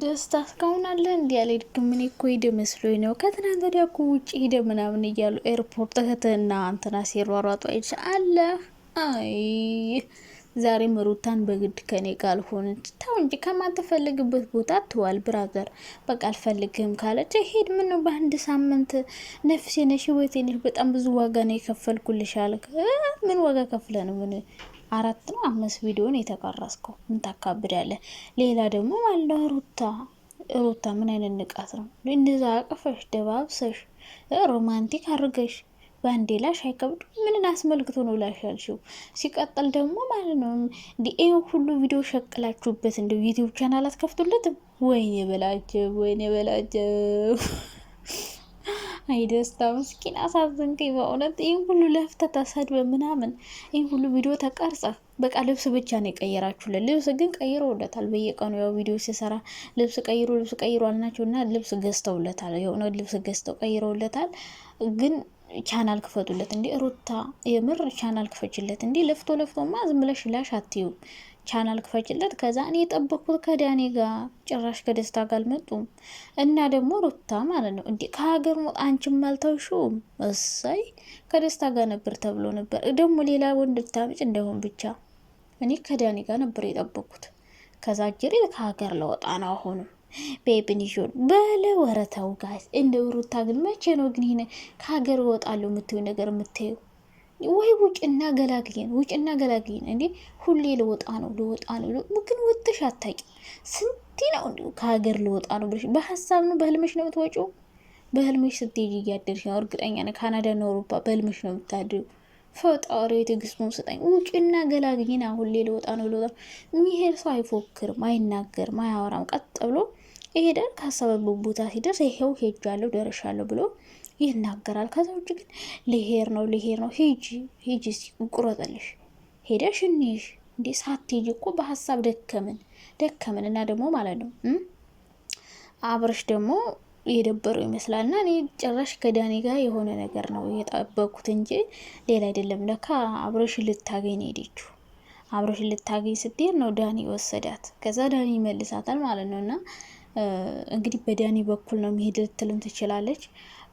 ደስታ እስካሁን አለ እንዲ ያለ ድግምን እኮ ሄደ መስሎኝ ነው። ከትናንት ወዲያ እኮ ውጭ ሄደ ምናምን እያሉ ኤርፖርት እህትና እንትና ሲሯሯጡ አይቼ አለ። አይ ዛሬም ሩታን በግድ ከኔ ጋር ሆነች። ተው እንጂ ከማትፈልግበት ቦታ አትዋል ብራዘር። በቃ አልፈልግህም ካለች ሄድ። ምን ነው በአንድ ሳምንት ነፍሴ ነሽ ህይወቴ ነሽ በጣም ብዙ ዋጋ ነው የከፈልኩልሽ አልክ። ምን ዋጋ ከፍለ ነው? ምን 4 ነው 5 ቪዲዮን የተቀረስከው? ምን ታካብዳለህ? ሌላ ደግሞ አለው ሩታ ምን አይነት ንቃት ነው? እንደዛ አቅፈሽ ደባብሰሽ ሮማንቲክ አድርገሽ ባንዴ ላሽ አይከብድ? ምንን አስመልክቶ ነው ላሽ ያልሽው? ሲቀጥል ደግሞ ማለት ነው ይሄ ሁሉ ቪዲዮ ሸቅላችሁበት እንደ ዩቲዩብ ቻናል አትከፍቱለትም? ወይኔ በላቸው አይ ደስታ ምስኪን አሳዘንከኝ በእውነት። ይህን ሁሉ ለፍተህ ተሰድበህ ምናምን ይህን ሁሉ ቪዲዮ ተቀርጸ በቃ ልብስ ብቻ ነው የቀየራችሁለት። ልብስ ግን ቀይረውለታል። በየቀኑ ያው ቪዲዮ ሲሰራ ልብስ ቀይሮ አልናቸው እና ልብስ ገዝተውለታል። የሆነ ልብስ ገዝተው ቀይረውለታል። ግን ቻናል ክፈቱለት እንዴ ሩታ፣ የምር ቻናል ክፈችለት እንዴ። ለፍቶማ ዝም ብለሽ ላሽ አትዩም። ቻናል ክፈችለት። ከዛ እኔ የጠበኩት ከዳኒ ጋር ጭራሽ ከደስታ ጋር አልመጡም። እና ደግሞ ሩታ ማለት ነው እንዴ ከሀገር ሞት አንቺም አልተውሽውም። እሰይ ከደስታ ጋር ነበር ተብሎ ነበር። ደግሞ ሌላ ወንድ ልታምጭ እንደሆን ብቻ እኔ ከዳኒ ጋር ነበር የጠበኩት። ከዛ ጀሪ ከሀገር ለወጣ ነው አሁኑ ቤብኒሾን በለ ወረታው ጋር እንደ ሩታ ግን መቼ ነው ግን ይሄ ከሀገር ወጣለሁ የምትዩ ነገር የምትዩ? ወይ ውጭና ገላግይን እንዴ! ሁሌ ልወጣ ነው ግን ወጥሽ አታውቂም። ስንት ነው እንዴ ከሀገር ልወጣ ነው ብለሽ በሐሳብ ነው በህልምሽ ነው የምትወጪው? በህልምሽ ስትሄጂ እያደርሽ ነው። እርግጠኛ ነኝ ካናዳ ነው አውሮፓ በህልምሽ ነው የምታድሪው። ፈጣሪ ትዕግስቱን ስጠኝ። ውጭና ገላግይን። ሁሌ ልወጣ ነው የሚሄድ ሰው አይፎክርም፣ አይናገርም፣ አያወራም። ቀጥ ብሎ ይሄዳል። ካሰበበት ቦታ ሲደርስ ይሄው ሄጃለሁ ደርሻለሁ ብሎ ይናገራል። ከዛ ውጭ ግን ልሄር ነው ሂጂ ቁረጠልሽ ሄደሽ እንይሽ እንዴ ሳትሄጂ እኮ በሐሳብ ደከምን እና ደግሞ ማለት ነው አብረሽ ደግሞ የደበረው ይመስላልና እኔ ጭራሽ ከዳኒ ጋር የሆነ ነገር ነው የጠበኩት እንጂ ሌላ አይደለም። ለካ አብረሽ ልታገኝ ሄደችው። አብረሽ ልታገኝ ስትሄድ ነው ዳኒ ወሰዳት። ከዛ ዳኒ ይመልሳታል ማለት ነውና እንግዲህ በዳኒ በኩል ነው መሄድ ልትልም ትችላለች።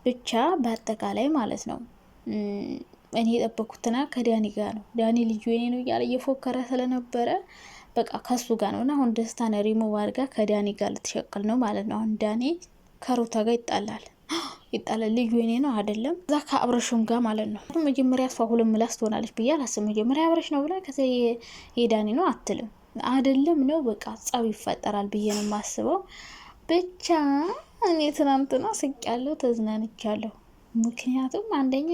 ብቻ በአጠቃላይ ማለት ነው እኔ የጠበኩትና ከዳኒ ጋር ነው። ዳኒ ልጁ የኔ ነው እያለ እየፎከረ ስለነበረ በቃ ከሱ ጋር ነው እና አሁን ደስታን ሪሙቭ አድርጋ ከዳኒ ጋር ልትሸቅል ነው ማለት ነው። አሁን ዳኒ ከሩታ ጋር ይጣላል። ልጁ የኔ ነው አይደለም። እዛ ከአብረሽም ጋር ማለት ነው። መጀመሪያ እሷ ሁለት ምላስ ትሆናለች ብዬ አላስብም። መጀመሪያ አብረሽ ነው ብላ ከዛ የዳኒ ነው አትልም አይደለም ነው በቃ ጸብ ይፈጠራል ብዬ ነው የማስበው። ብቻ እኔ ትናንትና ስቄያለሁ፣ ተዝናንቻለሁ። ምክንያቱም አንደኛ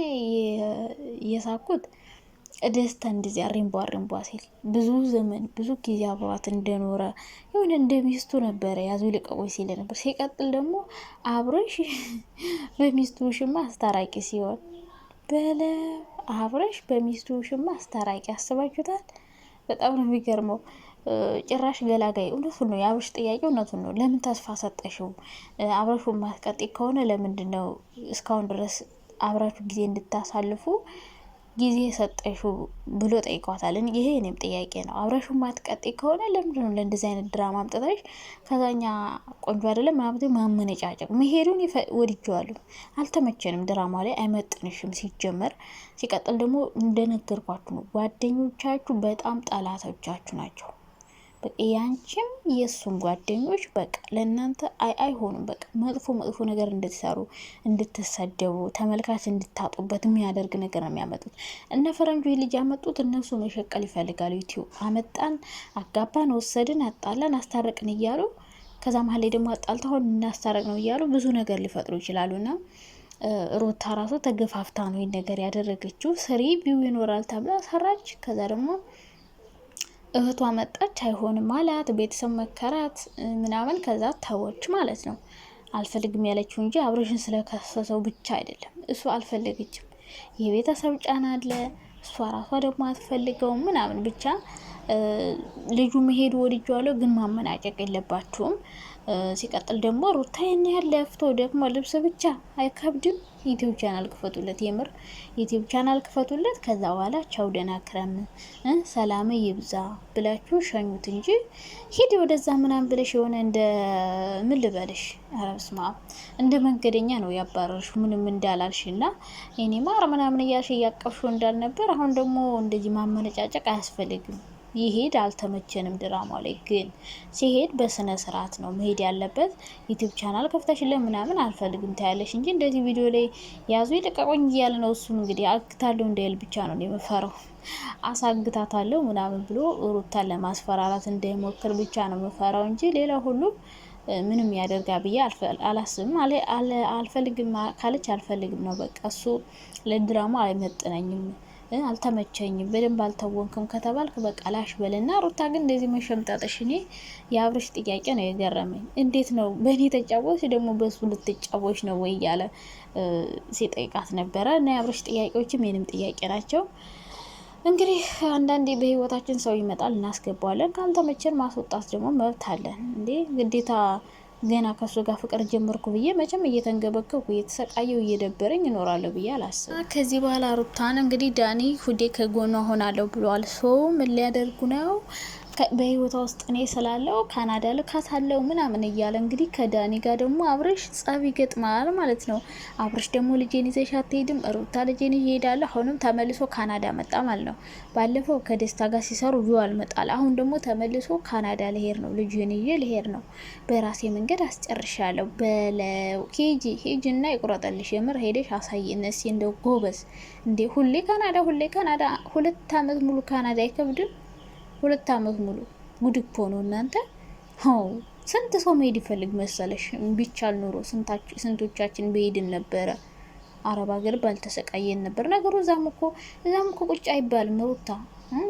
የሳኩት ደስታ እንደዚህ አሪምቧ ሲል ብዙ ዘመን ብዙ ጊዜ አብሯት እንደኖረ የሆነ እንደሚስቱ ነበረ ያዙ ልቀቆይ ሲል ነበር። ሲቀጥል ደግሞ አብረሽ በሚስቱ ሽማ አስታራቂ ሲሆን አብረሽ በሚስቱ ሽማ አስታራቂ አስባችሁታል? በጣም ነው የሚገርመው። ጭራሽ ገላጋይ እውነቱን ነው። የአብረሽ ጥያቄ እውነቱን ነው። ለምን ተስፋ ሰጠሽው? አብረሹ ማስቀጥ ከሆነ ለምንድን ነው እስካሁን ድረስ አብራችሁ ጊዜ እንድታሳልፉ ጊዜ ሰጠሽው ብሎ ጠይቋታል። ይሄ እኔም ጥያቄ ነው። አብረሹ ማትቀጥ ከሆነ ለምንድን ነው ለእንደዚህ አይነት ድራማ አምጥተሽ ከዛኛ ቆንጆ አይደለም ምናምን ማመነጫጨቅ? መሄዱን ወድጄዋለሁ። አልተመቸንም። ድራማ ላይ አይመጥንሽም ሲጀመር። ሲቀጥል ደግሞ እንደነገርኳችሁ ነው። ጓደኞቻችሁ በጣም ጠላቶቻችሁ ናቸው። በቃ ያንቺም የሱም ጓደኞች በቃ ለእናንተ አይሆኑም። በቃ መጥፎ ነገር እንድትሰሩ፣ እንድትሰደቡ፣ ተመልካች እንድታጡበት የሚያደርግ ነገር ነው የሚያመጡት። እነ ፈረንጆ ልጅ ያመጡት እነሱ መሸቀል ይፈልጋሉ። ዩቲዩብ አመጣን፣ አጋባን፣ ወሰድን፣ አጣላን፣ አስታረቅን እያሉ ከዛ መሀል ላይ ደግሞ አጣልተውን እናስታረቅ ነው እያሉ ብዙ ነገር ሊፈጥሩ ይችላሉና ሩታ ራሱ ተገፋፍታ ነው ይሄን ነገር ያደረገችው። ስሪ ቪው ይኖራል ተብላ ሰራች። ከዛ ደግሞ እህቷ መጣች፣ አይሆንም አላት፣ ቤተሰብ መከራት ምናምን፣ ከዛ ተወች ማለት ነው። አልፈልግም ያለችው እንጂ አብረሽን ስለከሰሰው ብቻ አይደለም። እሱ አልፈለገችም። የቤተሰብ ጫና አለ፣ እሷ ራሷ ደግሞ አትፈልገውም ምናምን። ብቻ ልጁ መሄዱ ወድጄዋለሁ፣ ግን ማመናጨቅ የለባችሁም። ሲቀጥል ደግሞ ሩታ ይሄን ያህል ለፍቶ ደግሞ ልብስ ብቻ አይከብድም? ዩቲዩብ ቻናል ክፈቱለት፣ የምር ዩቲዩብ ቻናል ክፈቱለት። ከዛ በኋላ ቻው ደህና ክረም ሰላም ይብዛ ብላችሁ ሸኙት እንጂ ሂድ ወደዛ ምናምን ብለሽ የሆነ እንደ ምን ልበልሽ፣ ኧረ በስመ አብ እንደ መንገደኛ ነው ያባረርሽ ምንም እንዳላልሽና እኔ ማር ምናምን እያልሽ እያቀፍሽው እንዳልነበር አሁን ደግሞ እንደዚህ ማመነጫጨቅ አያስፈልግም። ይሄድ አልተመቸንም። ድራማ ላይ ግን ሲሄድ በስነ ስርዓት ነው መሄድ ያለበት። ዩቲዩብ ቻናል ከፍተሽለ ምናምን አልፈልግም ታያለሽ እንጂ እንደዚህ ቪዲዮ ላይ ያዙ ይልቀቁኝ እያለ ነው። እሱም እንግዲህ አግታለሁ እንዳይል ብቻ ነው የምፈራው። አሳግታታለሁ ምናምን ብሎ ሩታን ለማስፈራራት እንዳይሞክር ብቻ ነው የምፈራው እንጂ ሌላ ሁሉ ምንም ያደርጋ ብዬ አላስብም። አልፈልግም ካለች አልፈልግም ነው በቃ። እሱ ለድራማ አይመጥነኝም፣ አልተመቸኝም፣ በደንብ አልተወንክም ከተባልክ በቃ ላሽ በልና። ሩታ ግን እንደዚህ መሸምጣጠሽ እኔ የአብርሽ ጥያቄ ነው የገረመኝ። እንዴት ነው በእኔ ተጫወች ደግሞ በሱ ልትጫወች ነው ወይ እያለ ሲጠይቃት ነበረ። እና የአብርሽ ጥያቄዎችም የኔም ጥያቄ ናቸው። እንግዲህ አንዳንዴ በህይወታችን ሰው ይመጣል እናስገባዋለን፣ ካልተመቸን ማስወጣት ደግሞ መብት አለን እንዴ ግዴታ። ገና ከሱ ጋር ፍቅር ጀመርኩ ብዬ መቼም እየተንገበከብኩ እየተሰቃየው እየደበረኝ እኖራለሁ ብዬ አላስብም። ከዚህ በኋላ ሩታን እንግዲህ ዳኒ ሁዴ ከጎኗ ሆናለሁ ብሏል። ሰው ምን ሊያደርጉ ነው? በህይወቷ ውስጥ እኔ ስላለው ካናዳ ልካታለው ምናምን እያለ እንግዲህ ከዳኒ ጋር ደግሞ አብርሽ ጸብ ይገጥማል ማለት ነው። አብርሽ ደግሞ ልጄን ይዘሽ አትሄድም፣ ሩታ ልጄን ይሄዳለሁ። አሁንም ተመልሶ ካናዳ መጣ ማለት ነው። ባለፈው ከደስታ ጋር ሲሰሩ ቪዋል መጣል፣ አሁን ደግሞ ተመልሶ ካናዳ ልሄድ ነው፣ ልጄን ይዤ ልሄድ ነው፣ በራሴ መንገድ አስጨርሻለሁ በለው። ሂጂ እና ይቁረጠልሽ። የምር ሄደሽ አሳይነስ እንደው ጎበዝ እንዴ! ሁሌ ካናዳ ሁሌ ካናዳ። 2 አመት ሙሉ ካናዳ አይከብድም? 2 አመት ሙሉ ጉድ እኮ ነው እናንተ። ስንት ሰው መሄድ ይፈልግ መሰለሽ? ቢቻል ኑሮ ስንቶቻችን በሄድን ነበረ። አረብ ሀገር ባልተሰቃየን ነበር ነገሩ። እዛም እኮ ቁጭ አይባልም ሩታ፣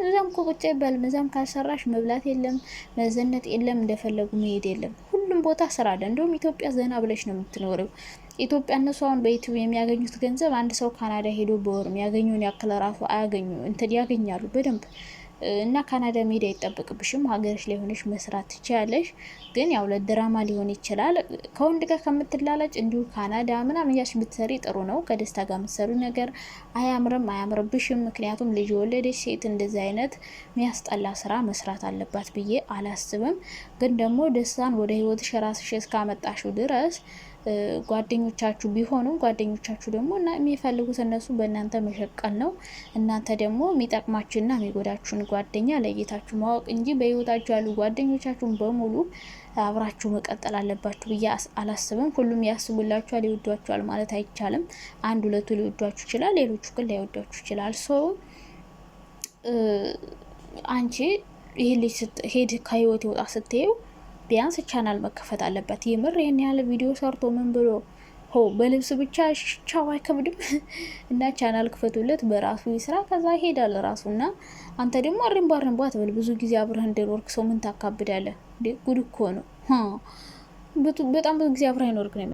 እዛም እኮ ቁጭ አይባልም። እዛም ካልሰራሽ መብላት የለም መዘነጥ የለም እንደፈለጉ መሄድ የለም። ሁሉም ቦታ ስራ አለ። እንደውም ኢትዮጵያ ዘና ብለሽ ነው የምትኖረው። ኢትዮጵያ እነሱ አሁን በዩቲዩብ የሚያገኙት ገንዘብ አንድ ሰው ካናዳ ሄዶ በወር የሚያገኙን ያክል ራሱ አያገኙ ያገኛሉ በደንብ። እና ካናዳ መሄድ አይጠበቅብሽም፣ ሀገርሽ ላይ ሆነሽ መስራት ትችያለሽ። ግን ያው ለድራማ ሊሆን ይችላል። ከወንድ ጋር ከምትላላጭ እንዲሁ ካናዳ ምናምን እያልሽ ብትሰሪ ጥሩ ነው። ከደስታ ጋር የምትሰሩ ነገር አያምርብሽም። ምክንያቱም ልጅ የወለደች ሴት እንደዚህ አይነት የሚያስጠላ ስራ መስራት አለባት ብዬ አላስብም። ግን ደግሞ ደስታን ወደ ህይወትሽ ራስሽ እስካመጣሽው ድረስ ጓደኞቻችሁ ቢሆኑም ጓደኞቻችሁ ደግሞ እና የሚፈልጉት እነሱ በእናንተ መሸቀል ነው። እናንተ ደግሞ የሚጠቅማችሁና የሚጎዳችሁን ጓደኛ ለይታችሁ ማወቅ እንጂ በህይወታችሁ ያሉ ጓደኞቻችሁን በሙሉ አብራችሁ መቀጠል አለባችሁ ብዬ አላስብም። ሁሉም ያስቡላችኋል፣ ይወዷችኋል ማለት አይቻልም። 1-2 ሊወዷችሁ ይችላል፣ ሌሎቹ ግን ላይወዷችሁ ይችላል። አንቺ ይሄ ልጅ ሄድ ከህይወት ይወጣ ስትዩ ቢያንስ ቻናል መከፈት አለበት። የምር ይሄን ያለ ቪዲዮ ሰርቶ ምን ብሎ በልብስ ብቻ ቻው አይከብድም? እና ቻናል ክፈቱለት፣ በራሱ ይስራ፣ ከዛ ይሄዳል ራሱና። አንተ ደግሞ አሪምባሪምባ አትበል። ብዙ ጊዜ አብረህ እንደኖርክ ሰው ምን ታካብዳለህ? ጉድ እኮ ነው። በጣም ብዙ ጊዜ አብረህ ይኖርክ ነው